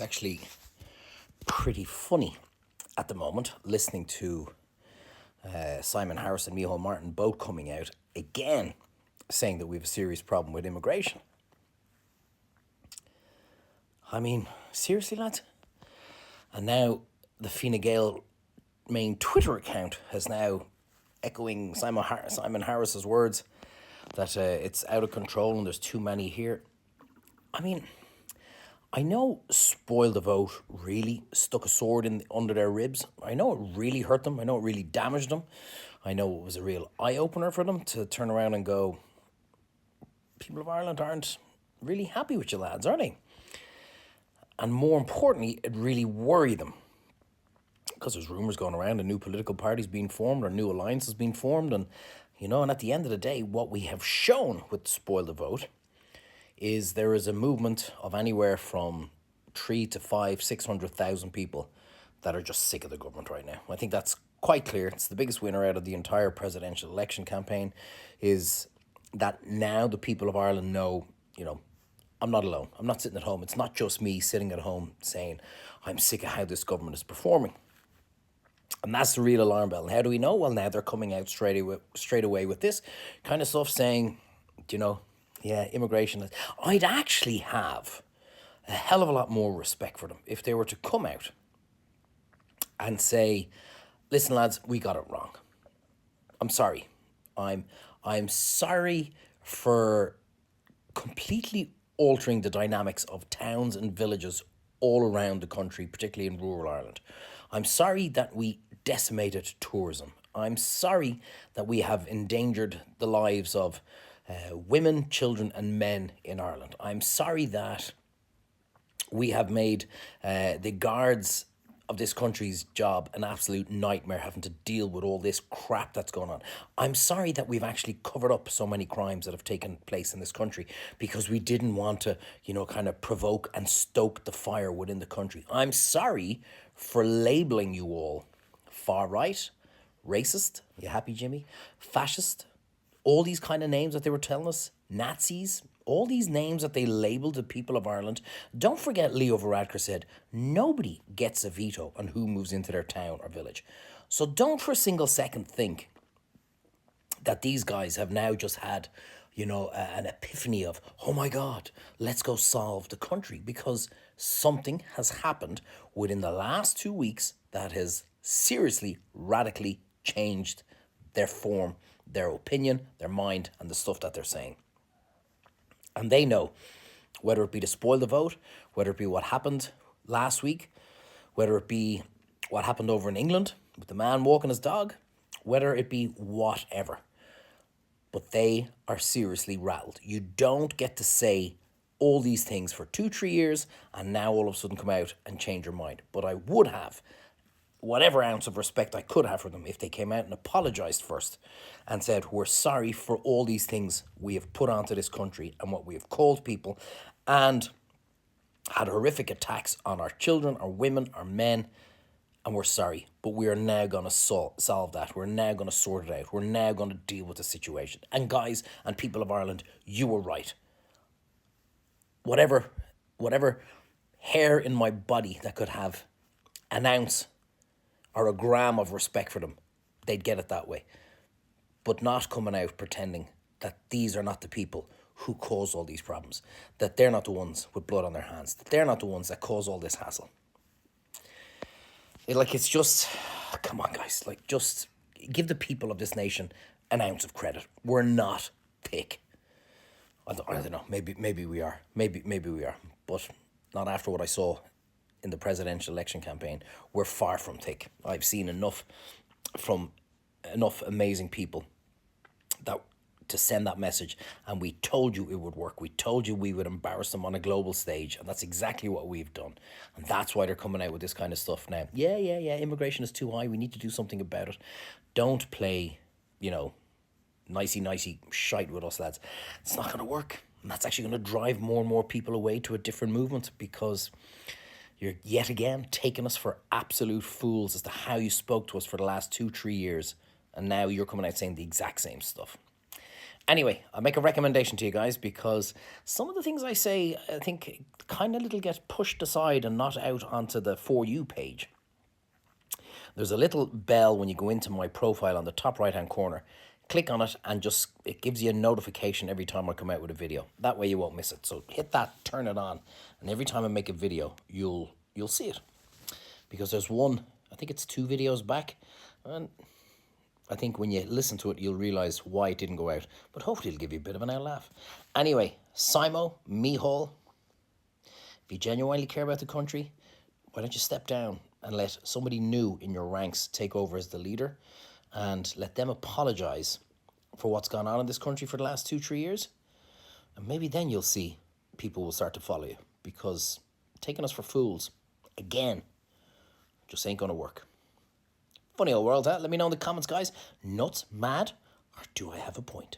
It's actually pretty funny at the moment listening to Simon Harris and Micheál Martin both coming out again saying that we have a serious problem with immigration. I mean, seriously, lads? And now the Fine Gael main Twitter account has now echoing Simon Harris's words that it's out of control and there's too many here. I mean, I know Spoil the Vote really stuck a sword under their ribs. I know it really hurt them. I know it really damaged them. I know it was a real eye-opener for them to turn around and go, people of Ireland aren't really happy with you lads, are they? And more importantly, it really worried them because there's rumours going around of new political parties being formed or new alliances being formed. And at the end of the day, what we have shown with Spoil the Vote is there is a movement of anywhere from 3 to 5, 600,000 people that are just sick of the government right now. I think that's quite clear. It's the biggest winner out of the entire presidential election campaign, is that now the people of Ireland know, I'm not alone. I'm not sitting at home. It's not just me sitting at home saying, I'm sick of how this government is performing. And that's the real alarm bell. And how do we know? Well, now they're coming out straight away with this kind of stuff saying, immigration. I'd actually have a hell of a lot more respect for them if they were to come out and say, listen, lads, we got it wrong. I'm sorry. I'm sorry for completely altering the dynamics of towns and villages all around the country, particularly in rural Ireland. I'm sorry that we decimated tourism. I'm sorry that we have endangered the lives of women, children and men in Ireland. I'm sorry that we have made the guards of this country's job an absolute nightmare, having to deal with all this crap that's going on. I'm sorry that we've actually covered up so many crimes that have taken place in this country because we didn't want to, kind of provoke and stoke the fire within the country. I'm sorry for labeling you all far right, racist, you happy, Jimmy? Fascist, all these kind of names that they were telling us, Nazis, all these names that they labelled the people of Ireland. Don't forget Leo Varadkar said, nobody gets a veto on who moves into their town or village. So don't for a single second think that these guys have now just had, an epiphany of, oh my God, let's go solve the country, because something has happened within the last 2 weeks that has seriously, radically changed their form, their opinion, their mind, and the stuff that they're saying. And they know, whether it be to spoil the vote, whether it be what happened last week, whether it be what happened over in England with the man walking his dog, whether it be whatever. But they are seriously rattled. You don't get to say all these things for 2-3 years and now all of a sudden come out and change your mind. But I would have whatever ounce of respect I could have for them if they came out and apologised first and said, we're sorry for all these things we have put onto this country and what we have called people, and had horrific attacks on our children, our women, our men, and we're sorry, but we are now going to solve that. We're now going to sort it out. We're now going to deal with the situation. And guys and people of Ireland, you were right. Whatever hair in my body that could have an ounce or a gram of respect for them, they'd get it that way. But not coming out pretending that these are not the people who cause all these problems, that they're not the ones with blood on their hands, that they're not the ones that cause all this hassle. It's just, come on guys, just give the people of this nation an ounce of credit. We're not thick. I don't know, maybe we are, maybe we are, but not after what I saw in the presidential election campaign. We're far from thick. I've seen enough from enough amazing people that to send that message, and we told you it would work. We told you we would embarrass them on a global stage, and that's exactly what we've done. And that's why they're coming out with this kind of stuff now. Yeah, immigration is too high. We need to do something about it. Don't play, nicey shite with us, lads. It's not going to work. And that's actually going to drive more and more people away to a different movement, because you're yet again taking us for absolute fools as to how you spoke to us for the last 2-3 years. And now you're coming out saying the exact same stuff. Anyway, I'll make a recommendation to you guys because some of the things I say, I think, kind of little get pushed aside and not out onto the For You page. There's a little bell when you go into my profile on the top right hand corner. Click on it and just it gives you a notification every time I come out with a video. That way you won't miss it. So hit that, turn it on, and every time I make a video, you'll see it. Because there's one, I think it's 2 videos back, and I think when you listen to it, you'll realise why it didn't go out. But hopefully it'll give you a bit of an out laugh. Anyway, Simo, Mihal, if you genuinely care about the country, why don't you step down and let somebody new in your ranks take over as the leader and let them apologise for what's gone on in this country for the last 2-3 years? And maybe then you'll see people will start to follow you, because taking us for fools, again, just ain't going to work. Funny old world, huh? Let me know in the comments, guys. Nuts, mad, or do I have a point?